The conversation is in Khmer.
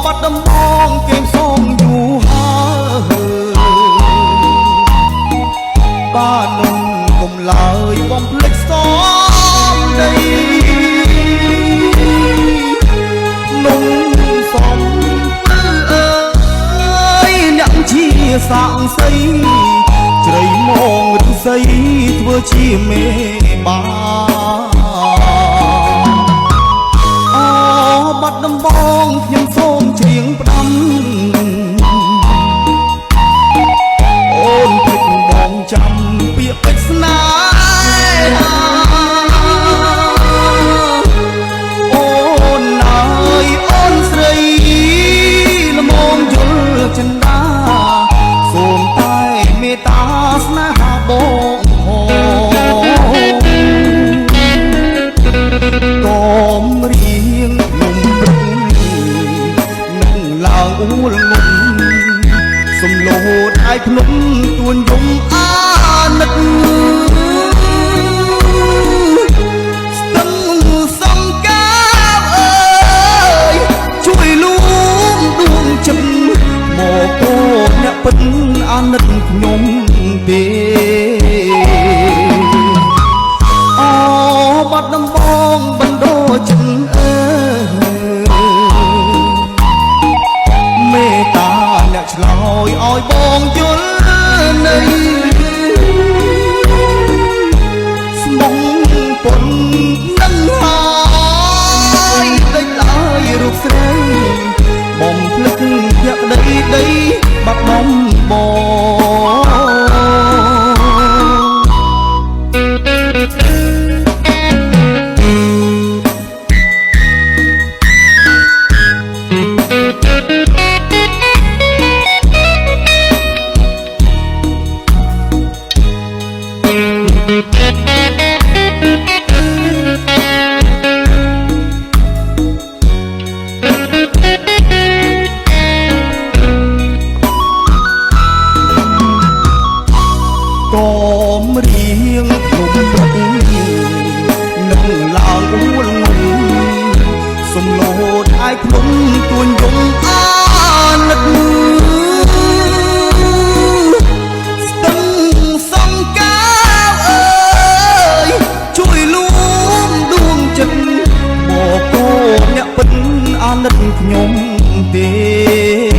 បាត់ដំបងគេសូមយូរហើយបាននឹងកុំឡើយបំភ្លេចសំដីនំសំអើយអ្នកជាសាក់សីជ្រៃមកឫស្សីធ្វើជាមេបាបាត់ដំបងខ្ញុំសូមច្រៀងផ្ដាំអូនភ្លេចបងចាំពាក្យពេចន៍ស្នេហាអូនអើយអូនស្រីល្មមយល់ចិន្តាសូមតែមេត្តាស្នេហាបងហោកុំរៀងឡើងអ៊ូលងំសំឡូតឯភ្នំទួញយំអាណិតស្ទឹងសំកាអើយជួយលួងដួងចិត្តមកកូនអ្នកពិតអាណិតខ្ញុំទេអូបាត់ដំបងបណ្ដោចិត្តអើមេត្តាអ្នកឆ្លើយឲ្យបងយល់នៃស្មុំពុននឹងហើយដេញឡើយរូបស្រីបំភ្លេចភក្ដីបាត់ដំបងកុំរៀងភ្នំព្រឹកនឹងឡើងអ៊ូលងំសំឡូតឯភ្នំទួញយំអាណិតស្ទឹងសំកាអើយជួយលួងដួងចិត្តមកកូនអ្នកពិតអាណិតខ្ញុំទេ